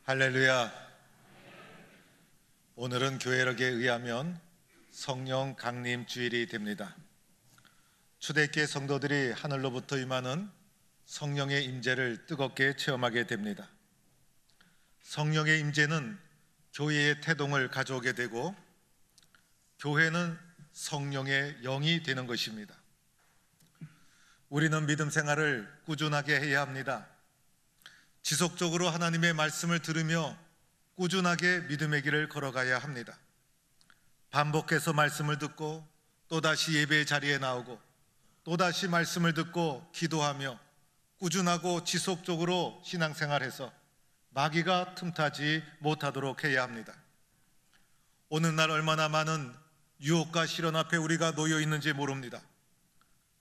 할렐루야. 오늘은 교회력에 의하면 성령 강림 주일이 됩니다. 초대교회 성도들이 하늘로부터 임하는 성령의 임재를 뜨겁게 체험하게 됩니다. 성령의 임재는 교회의 태동을 가져오게 되고, 교회는 성령의 영이 되는 것입니다. 우리는 믿음 생활을 꾸준하게 해야 합니다. 지속적으로 하나님의 말씀을 들으며 꾸준하게 믿음의 길을 걸어가야 합니다. 반복해서 말씀을 듣고 또다시 예배의 자리에 나오고 또다시 말씀을 듣고 기도하며 꾸준하고 지속적으로 신앙생활해서 마귀가 틈타지 못하도록 해야 합니다. 오늘날 얼마나 많은 유혹과 시련 앞에 우리가 놓여 있는지 모릅니다.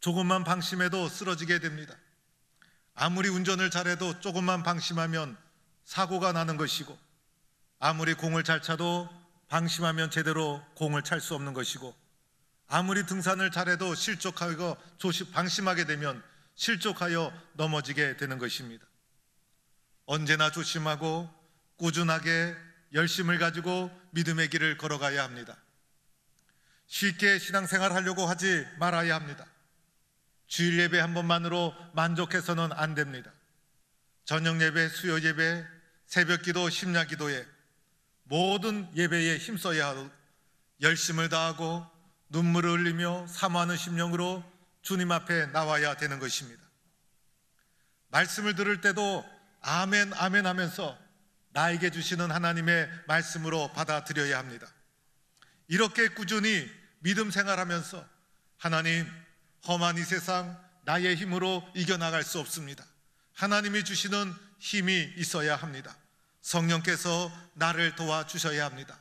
조금만 방심해도 쓰러지게 됩니다. 아무리 운전을 잘해도 조금만 방심하면 사고가 나는 것이고, 아무리 공을 잘 차도 방심하면 제대로 공을 찰 수 없는 것이고, 아무리 등산을 잘해도 방심하게 되면 실족하여 넘어지게 되는 것입니다. 언제나 조심하고 꾸준하게 열심을 가지고 믿음의 길을 걸어가야 합니다. 쉽게 신앙생활 하려고 하지 말아야 합니다. 주일 예배 한 번만으로 만족해서는 안 됩니다. 저녁 예배, 수요 예배, 새벽 기도, 심야 기도에 모든 예배에 힘써야 하고 열심을 다하고 눈물을 흘리며 사모하는 심령으로 주님 앞에 나와야 되는 것입니다. 말씀을 들을 때도 아멘 아멘 하면서 나에게 주시는 하나님의 말씀으로 받아들여야 합니다. 이렇게 꾸준히 믿음 생활하면서 하나님, 험한 이 세상 나의 힘으로 이겨나갈 수 없습니다. 하나님이 주시는 힘이 있어야 합니다. 성령께서 나를 도와주셔야 합니다.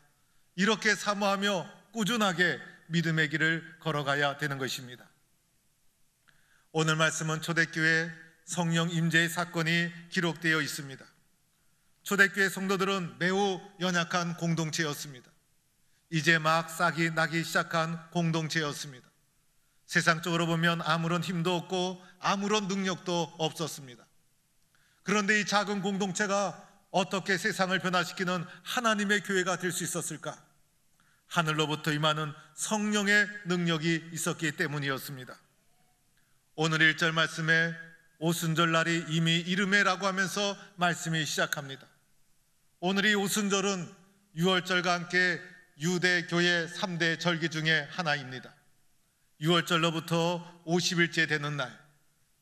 이렇게 사모하며 꾸준하게 믿음의 길을 걸어가야 되는 것입니다. 오늘 말씀은 초대교회 성령 임재의 사건이 기록되어 있습니다. 초대교회 성도들은 매우 연약한 공동체였습니다. 이제 막 싹이 나기 시작한 공동체였습니다. 세상적으로 보면 아무런 힘도 없고 아무런 능력도 없었습니다. 그런데 이 작은 공동체가 어떻게 세상을 변화시키는 하나님의 교회가 될 수 있었을까? 하늘로부터 임하는 성령의 능력이 있었기 때문이었습니다. 오늘 1절 말씀에 오순절 날이 이미 이르매라고 하면서 말씀이 시작합니다. 오늘 이 오순절은 유월절과 함께 유대교회 3대 절기 중에 하나입니다. 6월절로부터 50일째 되는 날,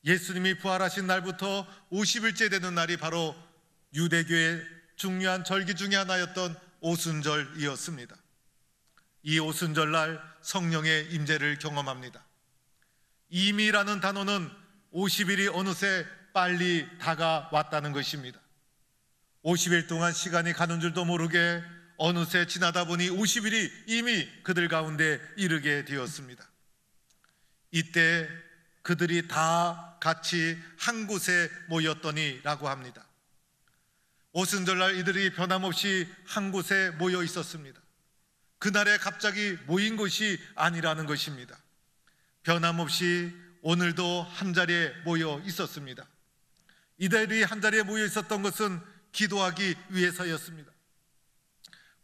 예수님이 부활하신 날부터 50일째 되는 날이 바로 유대교의 중요한 절기 중에 하나였던 오순절이었습니다. 이 오순절날 성령의 임재를 경험합니다. 이미라는 단어는 50일이 어느새 빨리 다가왔다는 것입니다. 50일 동안 시간이 가는 줄도 모르게 어느새 지나다 보니 50일이 이미 그들 가운데 이르게 되었습니다. 이때 그들이 다 같이 한 곳에 모였더니라고 합니다. 오순절날 이들이 변함없이 한 곳에 모여 있었습니다. 그날에 갑자기 모인 것이 아니라는 것입니다. 변함없이 오늘도 한 자리에 모여 있었습니다. 이들이 한 자리에 모여 있었던 것은 기도하기 위해서였습니다.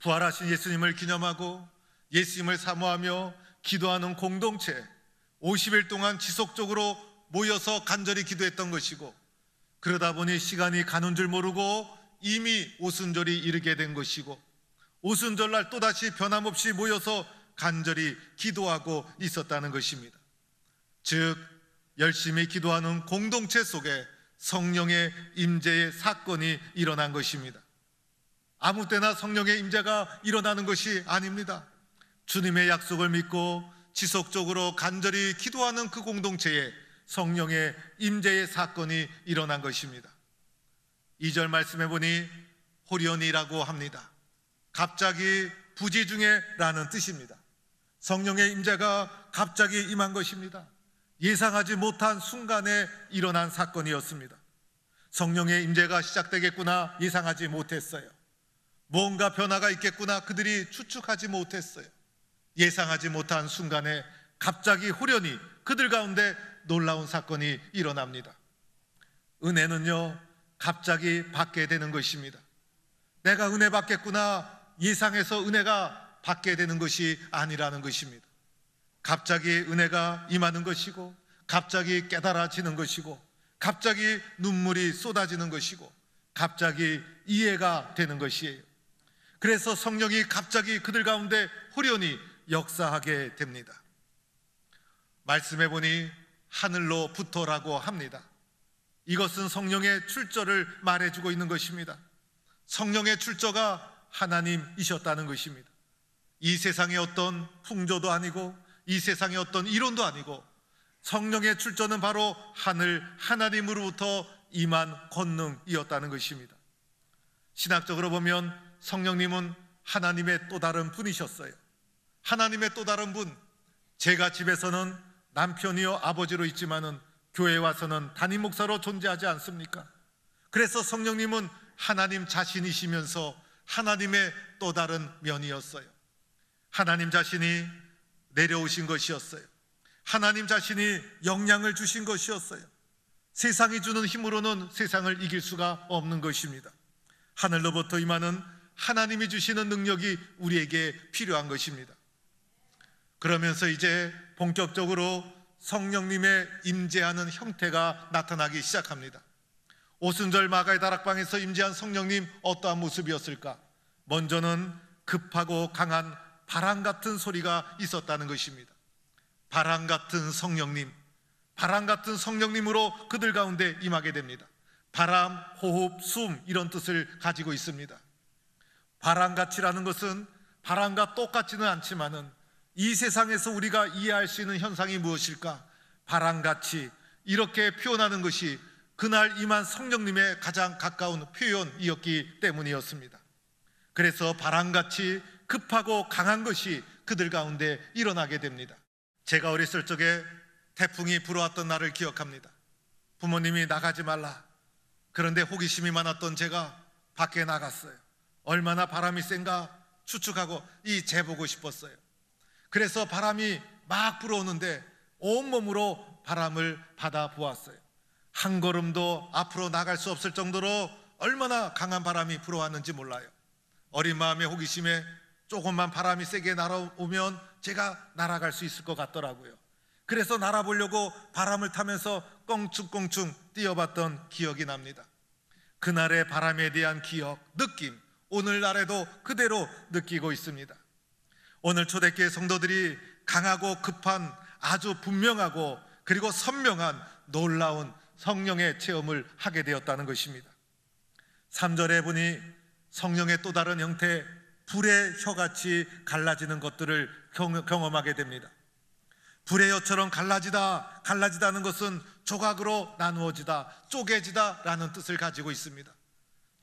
부활하신 예수님을 기념하고 예수님을 사모하며 기도하는 공동체, 50일 동안 지속적으로 모여서 간절히 기도했던 것이고, 그러다 보니 시간이 가는 줄 모르고 이미 오순절이 이르게 된 것이고, 오순절날 또다시 변함없이 모여서 간절히 기도하고 있었다는 것입니다. 즉, 열심히 기도하는 공동체 속에 성령의 임재의 사건이 일어난 것입니다. 아무 때나 성령의 임재가 일어나는 것이 아닙니다. 주님의 약속을 믿고 지속적으로 간절히 기도하는 그 공동체에 성령의 임재의 사건이 일어난 것입니다. 2절 말씀해 보니 호련이라고 합니다. 갑자기 부지 중에 라는 뜻입니다. 성령의 임재가 갑자기 임한 것입니다. 예상하지 못한 순간에 일어난 사건이었습니다. 성령의 임재가 시작되겠구나 예상하지 못했어요. 뭔가 변화가 있겠구나 그들이 추측하지 못했어요. 예상하지 못한 순간에 갑자기 호련히 그들 가운데 놀라운 사건이 일어납니다. 은혜는요, 갑자기 받게 되는 것입니다. 내가 은혜 받겠구나 예상해서 은혜가 받게 되는 것이 아니라는 것입니다. 갑자기 은혜가 임하는 것이고, 갑자기 깨달아지는 것이고, 갑자기 눈물이 쏟아지는 것이고, 갑자기 이해가 되는 것이에요. 그래서 성령이 갑자기 그들 가운데 후련히 역사하게 됩니다. 말씀해 보니 하늘로부터라고 합니다. 이것은 성령의 출처를 말해주고 있는 것입니다. 성령의 출처가 하나님이셨다는 것입니다. 이 세상의 어떤 풍조도 아니고, 이 세상의 어떤 이론도 아니고, 성령의 출처는 바로 하늘 하나님으로부터 임한 권능이었다는 것입니다. 신학적으로 보면 성령님은 하나님의 또 다른 분이셨어요. 하나님의 또 다른 분. 제가 집에서는 남편이요 아버지로 있지만은 교회에 와서는 담임 목사로 존재하지 않습니까? 그래서 성령님은 하나님 자신이시면서 하나님의 또 다른 면이었어요. 하나님 자신이 내려오신 것이었어요. 하나님 자신이 영향을 주신 것이었어요. 세상이 주는 힘으로는 세상을 이길 수가 없는 것입니다. 하늘로부터 임하는 하나님이 주시는 능력이 우리에게 필요한 것입니다. 그러면서 이제 본격적으로 성령님의 임재하는 형태가 나타나기 시작합니다. 오순절 마가의 다락방에서 임재한 성령님, 어떠한 모습이었을까? 먼저는 급하고 강한 바람 같은 소리가 있었다는 것입니다. 바람 같은 성령님, 바람 같은 성령님으로 그들 가운데 임하게 됩니다. 바람, 호흡, 숨 이런 뜻을 가지고 있습니다. 바람같이라는 것은 바람과 똑같지는 않지만은 이 세상에서 우리가 이해할 수 있는 현상이 무엇일까? 바람같이 이렇게 표현하는 것이 그날 임한 성령님의 가장 가까운 표현이었기 때문이었습니다. 그래서 바람같이 급하고 강한 것이 그들 가운데 일어나게 됩니다. 제가 어렸을 적에 태풍이 불어왔던 날을 기억합니다. 부모님이 나가지 말라, 그런데 호기심이 많았던 제가 밖에 나갔어요. 얼마나 바람이 센가 추측하고 재보고 싶었어요. 그래서 바람이 막 불어오는데 온몸으로 바람을 받아 보았어요. 한 걸음도 앞으로 나갈 수 없을 정도로 얼마나 강한 바람이 불어왔는지 몰라요. 어린 마음의 호기심에 조금만 바람이 세게 날아오면 제가 날아갈 수 있을 것 같더라고요. 그래서 날아보려고 바람을 타면서 껑충껑충 뛰어봤던 기억이 납니다. 그날의 바람에 대한 기억, 느낌, 오늘날에도 그대로 느끼고 있습니다. 오늘 초대교회 성도들이 강하고 급한 아주 분명하고 그리고 선명한 놀라운 성령의 체험을 하게 되었다는 것입니다. 3절에 보니 성령의 또 다른 형태, 불의 혀같이 갈라지는 것들을 경험하게 됩니다. 불의 혀처럼 갈라지다는 것은 조각으로 나누어지다, 쪼개지다 라는 뜻을 가지고 있습니다.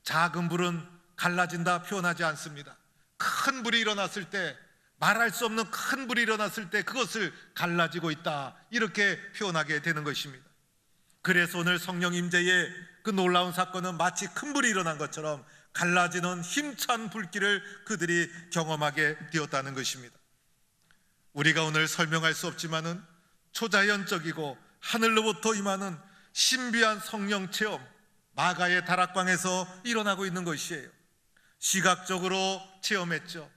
작은 불은 갈라진다 표현하지 않습니다. 큰 불이 일어났을 때, 말할 수 없는 큰 불이 일어났을 때 그것을 갈라지고 있다, 이렇게 표현하게 되는 것입니다. 그래서 오늘 성령 임재의 그 놀라운 사건은 마치 큰 불이 일어난 것처럼 갈라지는 힘찬 불길을 그들이 경험하게 되었다는 것입니다. 우리가 오늘 설명할 수 없지만은 초자연적이고 하늘로부터 임하는 신비한 성령 체험, 마가의 다락방에서 일어나고 있는 것이에요. 시각적으로 체험했죠.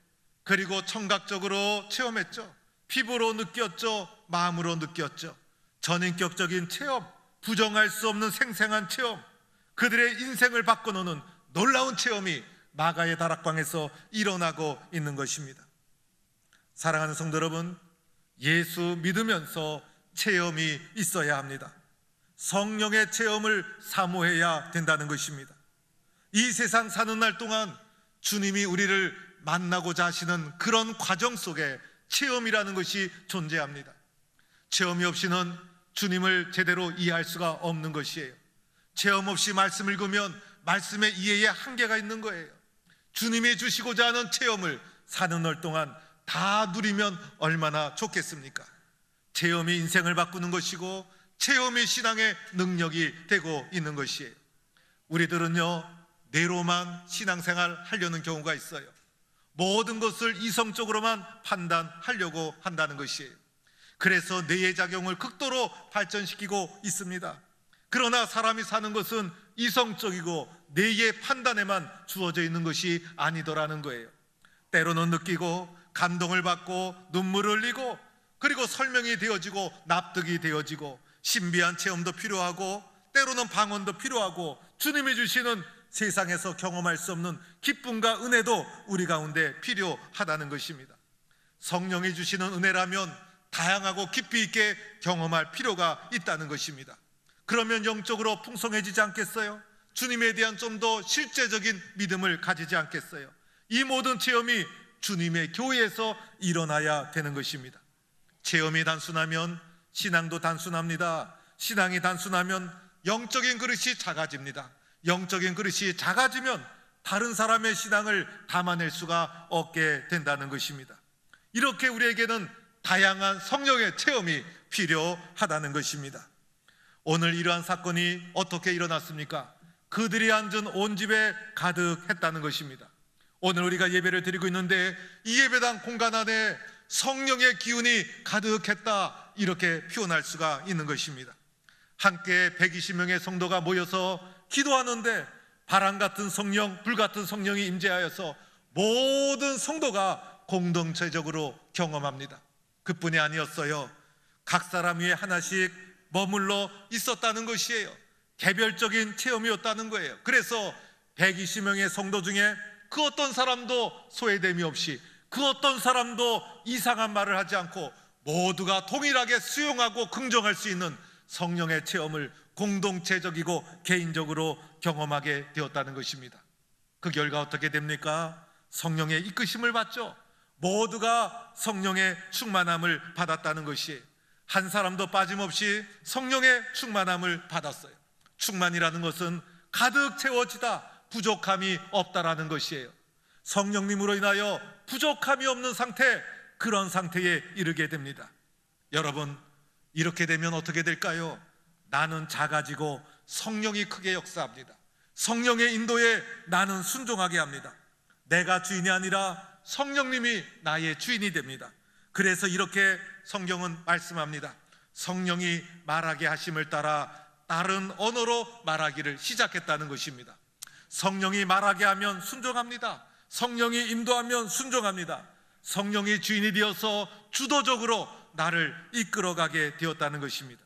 그리고 청각적으로 체험했죠. 피부로 느꼈죠. 마음으로 느꼈죠. 전인격적인 체험, 부정할 수 없는 생생한 체험, 그들의 인생을 바꿔놓는 놀라운 체험이 마가의 다락방에서 일어나고 있는 것입니다. 사랑하는 성도 여러분, 예수 믿으면서 체험이 있어야 합니다. 성령의 체험을 사모해야 된다는 것입니다. 이 세상 사는 날 동안 주님이 우리를 만나고자 하시는 그런 과정 속에 체험이라는 것이 존재합니다. 체험이 없이는 주님을 제대로 이해할 수가 없는 것이에요. 체험 없이 말씀을 읽으면 말씀의 이해에 한계가 있는 거예요. 주님이 주시고자 하는 체험을 사는 날 동안 다 누리면 얼마나 좋겠습니까? 체험이 인생을 바꾸는 것이고 체험이 신앙의 능력이 되고 있는 것이에요. 우리들은요, 뇌로만 신앙생활 하려는 경우가 있어요. 모든 것을 이성적으로만 판단하려고 한다는 것이에요. 그래서 뇌의 작용을 극도로 발전시키고 있습니다. 그러나 사람이 사는 것은 이성적이고 뇌의 판단에만 주어져 있는 것이 아니더라는 거예요. 때로는 느끼고 감동을 받고 눈물을 흘리고 그리고 설명이 되어지고 납득이 되어지고 신비한 체험도 필요하고 때로는 방언도 필요하고 주님이 주시는 세상에서 경험할 수 없는 기쁨과 은혜도 우리 가운데 필요하다는 것입니다. 성령이 주시는 은혜라면 다양하고 깊이 있게 경험할 필요가 있다는 것입니다. 그러면 영적으로 풍성해지지 않겠어요? 주님에 대한 좀 더 실제적인 믿음을 가지지 않겠어요? 이 모든 체험이 주님의 교회에서 일어나야 되는 것입니다. 체험이 단순하면 신앙도 단순합니다. 신앙이 단순하면 영적인 그릇이 작아집니다. 영적인 그릇이 작아지면 다른 사람의 신앙을 담아낼 수가 없게 된다는 것입니다. 이렇게 우리에게는 다양한 성령의 체험이 필요하다는 것입니다. 오늘 이러한 사건이 어떻게 일어났습니까? 그들이 앉은 온 집에 가득했다는 것입니다. 오늘 우리가 예배를 드리고 있는데 이 예배당 공간 안에 성령의 기운이 가득했다, 이렇게 표현할 수가 있는 것입니다. 함께 120명의 성도가 모여서 기도하는데 바람 같은 성령, 불 같은 성령이 임재하여서 모든 성도가 공동체적으로 경험합니다. 그뿐이 아니었어요. 각 사람 위에 하나씩 머물러 있었다는 것이에요. 개별적인 체험이었다는 거예요. 그래서 120명의 성도 중에 그 어떤 사람도 소외됨이 없이, 그 어떤 사람도 이상한 말을 하지 않고 모두가 동일하게 수용하고 긍정할 수 있는 성령의 체험을 공동체적이고 개인적으로 경험하게 되었다는 것입니다. 그 결과 어떻게 됩니까? 성령의 이끄심을 받죠. 모두가 성령의 충만함을 받았다는 것이, 한 사람도 빠짐없이 성령의 충만함을 받았어요. 충만이라는 것은 가득 채워지다, 부족함이 없다라는 것이에요. 성령님으로 인하여 부족함이 없는 상태, 그런 상태에 이르게 됩니다. 여러분, 이렇게 되면 어떻게 될까요? 나는 작아지고 성령이 크게 역사합니다. 성령의 인도에 나는 순종하게 합니다. 내가 주인이 아니라 성령님이 나의 주인이 됩니다. 그래서 이렇게 성경은 말씀합니다. 성령이 말하게 하심을 따라 다른 언어로 말하기를 시작했다는 것입니다. 성령이 말하게 하면 순종합니다. 성령이 인도하면 순종합니다. 성령이 주인이 되어서 주도적으로 나를 이끌어가게 되었다는 것입니다.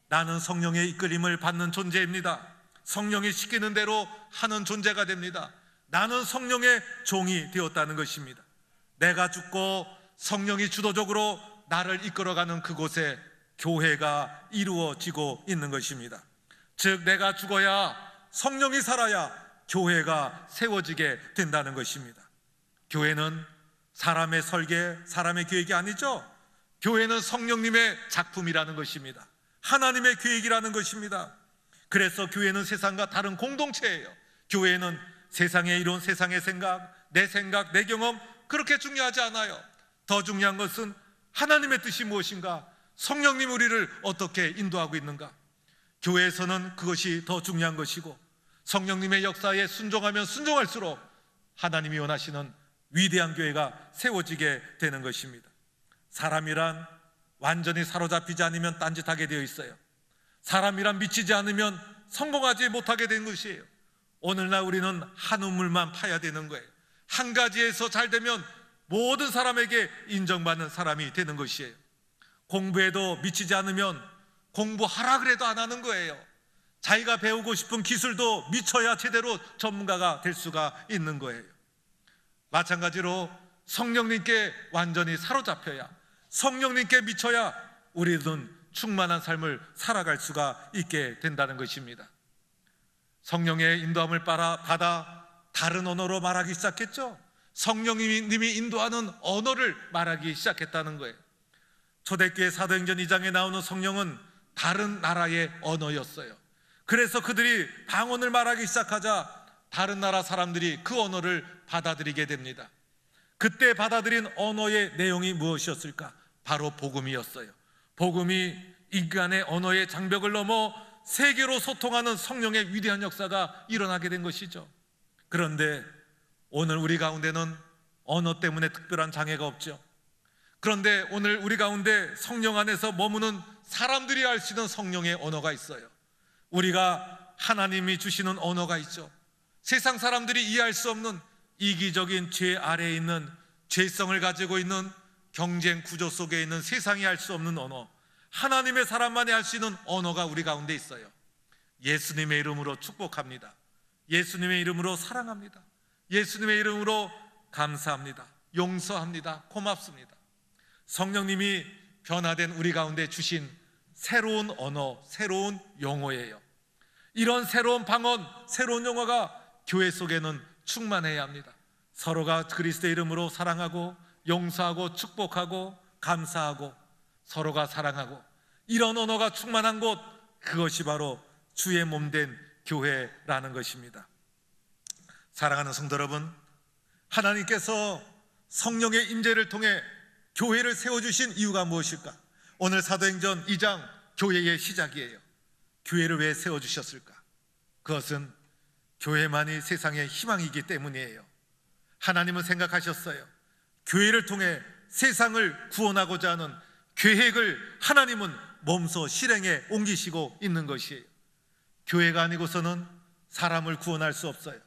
나는 성령의 이끌림을 받는 존재입니다. 성령이 시키는 대로 하는 존재가 됩니다. 나는 성령의 종이 되었다는 것입니다. 내가 죽고 성령이 주도적으로 나를 이끌어가는 그곳에 교회가 이루어지고 있는 것입니다. 즉, 내가 죽어야 성령이 살아야 교회가 세워지게 된다는 것입니다. 교회는 사람의 설계, 사람의 계획이 아니죠. 교회는 성령님의 작품이라는 것입니다. 하나님의 계획이라는 것입니다. 그래서 교회는 세상과 다른 공동체예요. 교회는 세상에 이룬 세상의 생각, 내 경험, 그렇게 중요하지 않아요. 더 중요한 것은 하나님의 뜻이 무엇인가, 성령님 우리를 어떻게 인도하고 있는가. 교회에서는 그것이 더 중요한 것이고, 성령님의 역사에 순종하면 순종할수록 하나님이 원하시는 위대한 교회가 세워지게 되는 것입니다. 사람이란 완전히 사로잡히지 않으면 딴짓하게 되어 있어요. 사람이란 미치지 않으면 성공하지 못하게 된 것이에요. 오늘날 우리는 한 우물만 파야 되는 거예요. 한 가지에서 잘 되면 모든 사람에게 인정받는 사람이 되는 것이에요. 공부에도 미치지 않으면 공부하라 그래도 안 하는 거예요. 자기가 배우고 싶은 기술도 미쳐야 제대로 전문가가 될 수가 있는 거예요. 마찬가지로 성령님께 완전히 사로잡혀야, 성령님께 미쳐야 우리는 충만한 삶을 살아갈 수가 있게 된다는 것입니다. 성령의 인도함을 받아 다른 언어로 말하기 시작했죠. 성령님이 인도하는 언어를 말하기 시작했다는 거예요. 초대교회 사도행전 2장에 나오는 성령은 다른 나라의 언어였어요. 그래서 그들이 방언을 말하기 시작하자 다른 나라 사람들이 그 언어를 받아들이게 됩니다. 그때 받아들인 언어의 내용이 무엇이었을까? 바로 복음이었어요. 복음이 인간의 언어의 장벽을 넘어 세계로 소통하는 성령의 위대한 역사가 일어나게 된 것이죠. 그런데 오늘 우리 가운데는 언어 때문에 특별한 장애가 없죠. 그런데 오늘 우리 가운데 성령 안에서 머무는 사람들이 알 수 있는 성령의 언어가 있어요. 우리가 하나님이 주시는 언어가 있죠. 세상 사람들이 이해할 수 없는 이기적인 죄 아래에 있는, 죄성을 가지고 있는 경쟁 구조 속에 있는 세상이 할 수 없는 언어, 하나님의 사람만이 할 수 있는 언어가 우리 가운데 있어요. 예수님의 이름으로 축복합니다. 예수님의 이름으로 사랑합니다. 예수님의 이름으로 감사합니다. 용서합니다. 고맙습니다. 성령님이 변화된 우리 가운데 주신 새로운 언어, 새로운 용어예요. 이런 새로운 방언, 새로운 용어가 교회 속에는 충만해야 합니다. 서로가 그리스도의 이름으로 사랑하고 용서하고 축복하고 감사하고 서로가 사랑하고, 이런 언어가 충만한 곳, 그것이 바로 주의 몸된 교회라는 것입니다. 사랑하는 성도 여러분, 하나님께서 성령의 임재를 통해 교회를 세워주신 이유가 무엇일까? 오늘 사도행전 2장 교회의 시작이에요. 교회를 왜 세워주셨을까? 그것은 교회만이 세상의 희망이기 때문이에요. 하나님은 생각하셨어요. 교회를 통해 세상을 구원하고자 하는 계획을 하나님은 몸소 실행에 옮기시고 있는 것이에요. 교회가 아니고서는 사람을 구원할 수 없어요.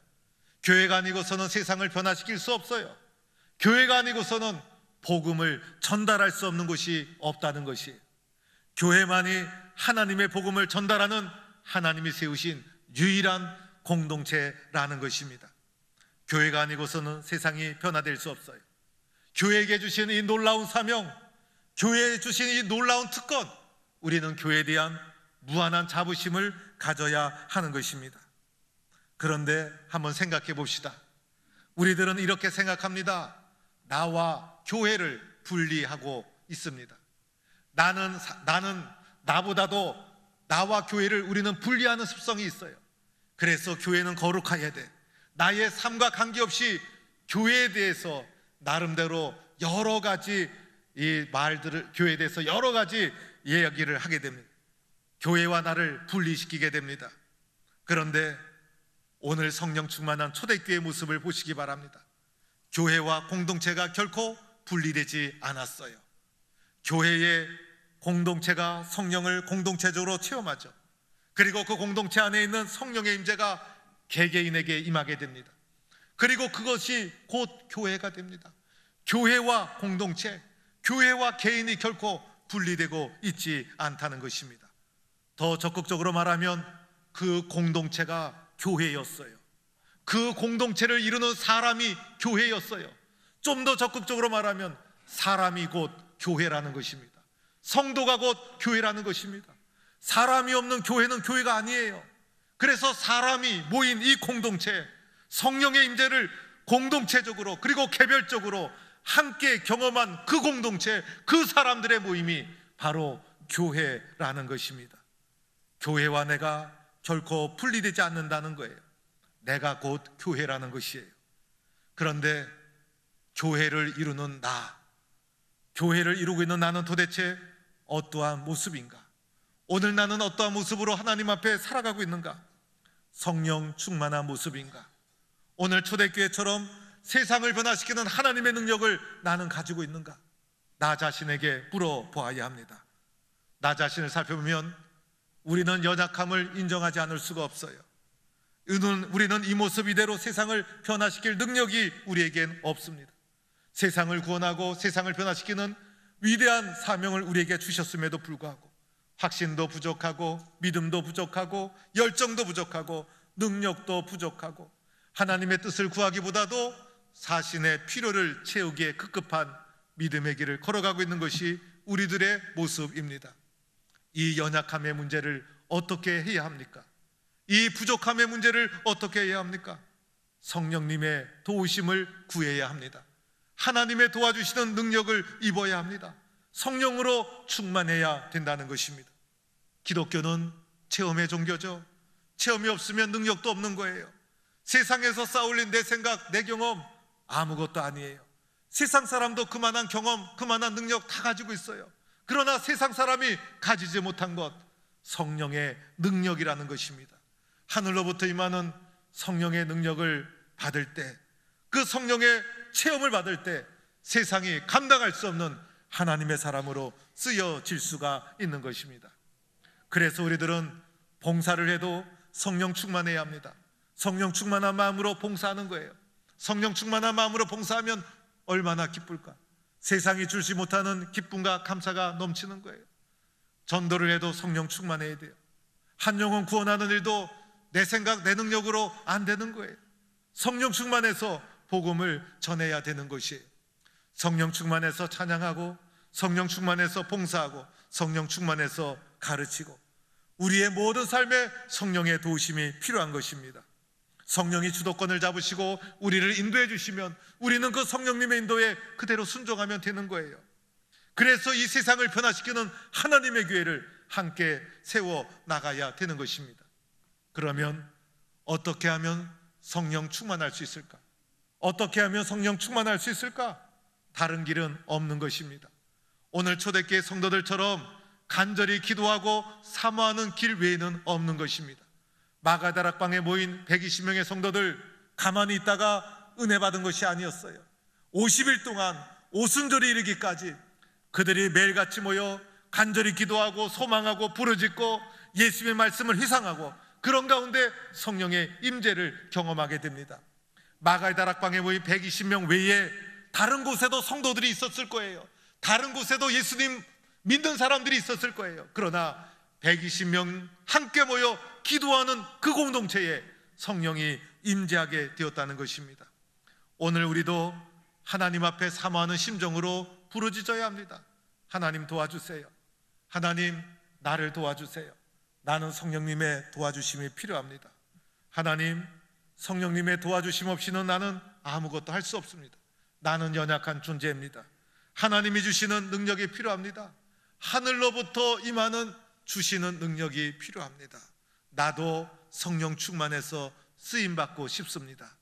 교회가 아니고서는 세상을 변화시킬 수 없어요. 교회가 아니고서는 복음을 전달할 수 없는 곳이 없다는 것이에요. 교회만이 하나님의 복음을 전달하는 하나님이 세우신 유일한 공동체라는 것입니다. 교회가 아니고서는 세상이 변화될 수 없어요. 교회에게 주신 이 놀라운 사명, 교회에 주신 이 놀라운 특권, 우리는 교회에 대한 무한한 자부심을 가져야 하는 것입니다. 그런데 한번 생각해 봅시다. 우리들은 이렇게 생각합니다. 나와 교회를 분리하고 있습니다. 나는 나보다도 나와 교회를 우리는 분리하는 습성이 있어요. 그래서 교회는 거룩해야 돼. 나의 삶과 관계없이 교회에 대해서 나름대로 여러 가지 이 말들을, 교회에 대해서 여러 가지 이야기를 하게 됩니다. 교회와 나를 분리시키게 됩니다. 그런데 오늘 성령 충만한 초대교회의 모습을 보시기 바랍니다. 교회와 공동체가 결코 분리되지 않았어요. 교회의 공동체가 성령을 공동체적으로 체험하죠. 그리고 그 공동체 안에 있는 성령의 임재가 개개인에게 임하게 됩니다. 그리고 그것이 곧 교회가 됩니다. 교회와 공동체, 교회와 개인이 결코 분리되고 있지 않다는 것입니다. 더 적극적으로 말하면 그 공동체가 교회였어요. 그 공동체를 이루는 사람이 교회였어요. 좀 더 적극적으로 말하면 사람이 곧 교회라는 것입니다. 성도가 곧 교회라는 것입니다. 사람이 없는 교회는 교회가 아니에요. 그래서 사람이 모인 이 공동체, 성령의 임재를 공동체적으로 그리고 개별적으로 함께 경험한 그 공동체, 그 사람들의 모임이 바로 교회라는 것입니다. 교회와 내가 결코 분리되지 않는다는 거예요. 내가 곧 교회라는 것이에요. 그런데 교회를 이루는 나, 교회를 이루고 있는 나는 도대체 어떠한 모습인가? 오늘 나는 어떠한 모습으로 하나님 앞에 살아가고 있는가? 성령 충만한 모습인가? 오늘 초대교회처럼 세상을 변화시키는 하나님의 능력을 나는 가지고 있는가? 나 자신에게 물어보아야 합니다. 나 자신을 살펴보면 우리는 연약함을 인정하지 않을 수가 없어요. 우리는 이 모습 이대로 세상을 변화시킬 능력이 우리에겐 없습니다. 세상을 구원하고 세상을 변화시키는 위대한 사명을 우리에게 주셨음에도 불구하고 확신도 부족하고 믿음도 부족하고 열정도 부족하고 능력도 부족하고 하나님의 뜻을 구하기보다도 자신의 필요를 채우기에 급급한 믿음의 길을 걸어가고 있는 것이 우리들의 모습입니다. 이 연약함의 문제를 어떻게 해야 합니까? 이 부족함의 문제를 어떻게 해야 합니까? 성령님의 도우심을 구해야 합니다. 하나님의 도와주시는 능력을 입어야 합니다. 성령으로 충만해야 된다는 것입니다. 기독교는 체험의 종교죠. 체험이 없으면 능력도 없는 거예요. 세상에서 쌓아올린 내 생각, 내 경험 아무것도 아니에요. 세상 사람도 그만한 경험, 그만한 능력 다 가지고 있어요. 그러나 세상 사람이 가지지 못한 것, 성령의 능력이라는 것입니다. 하늘로부터 임하는 성령의 능력을 받을 때, 그 성령의 체험을 받을 때 세상이 감당할 수 없는 하나님의 사람으로 쓰여질 수가 있는 것입니다. 그래서 우리들은 봉사를 해도 성령 충만해야 합니다. 성령 충만한 마음으로 봉사하는 거예요. 성령 충만한 마음으로 봉사하면 얼마나 기쁠까? 세상이 주지 못하는 기쁨과 감사가 넘치는 거예요. 전도를 해도 성령 충만해야 돼요. 한 영혼 구원하는 일도 내 생각, 내 능력으로 안 되는 거예요. 성령 충만해서 복음을 전해야 되는 것이에요. 성령 충만해서 찬양하고, 성령 충만해서 봉사하고, 성령 충만해서 가르치고, 우리의 모든 삶에 성령의 도우심이 필요한 것입니다. 성령이 주도권을 잡으시고 우리를 인도해 주시면 우리는 그 성령님의 인도에 그대로 순종하면 되는 거예요. 그래서 이 세상을 변화시키는 하나님의 교회를 함께 세워 나가야 되는 것입니다. 그러면 어떻게 하면 성령 충만할 수 있을까? 어떻게 하면 성령 충만할 수 있을까? 다른 길은 없는 것입니다. 오늘 초대교회 성도들처럼 간절히 기도하고 사모하는 길 외에는 없는 것입니다. 마가다락방에 모인 120명의 성도들 가만히 있다가 은혜 받은 것이 아니었어요. 50일 동안 오순절이 이르기까지 그들이 매일같이 모여 간절히 기도하고 소망하고 부르짖고 예수님의 말씀을 회상하고, 그런 가운데 성령의 임재를 경험하게 됩니다. 마가다락방에 모인 120명 외에 다른 곳에도 성도들이 있었을 거예요. 다른 곳에도 예수님 믿는 사람들이 있었을 거예요. 그러나 120명 함께 모여 기도하는 그 공동체에 성령이 임재하게 되었다는 것입니다. 오늘 우리도 하나님 앞에 사모하는 심정으로 부르짖어야 합니다. 하나님 도와주세요. 하나님 나를 도와주세요. 나는 성령님의 도와주심이 필요합니다. 하나님, 성령님의 도와주심 없이는 나는 아무것도 할 수 없습니다. 나는 연약한 존재입니다. 하나님이 주시는 능력이 필요합니다. 하늘로부터 임하는 주시는 능력이 필요합니다. 나도 성령 충만해서 쓰임받고 싶습니다.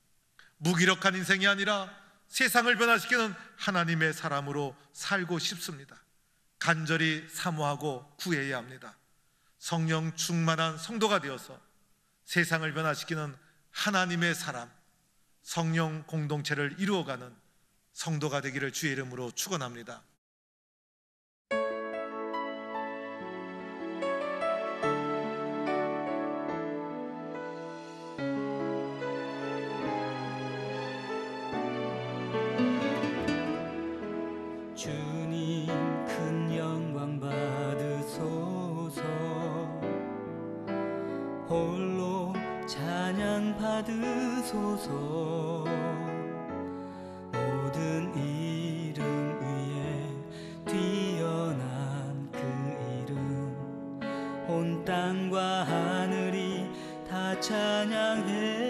무기력한 인생이 아니라 세상을 변화시키는 하나님의 사람으로 살고 싶습니다. 간절히 사모하고 구해야 합니다. 성령 충만한 성도가 되어서 세상을 변화시키는 하나님의 사람, 성령 공동체를 이루어가는 성도가 되기를 주의 이름으로 축원합니다. 주님 큰 영광 받으소서. 홀로 찬양 받으소서. 모든 이름 위에 뛰어난 그 이름, 온 땅과 하늘이 다 찬양해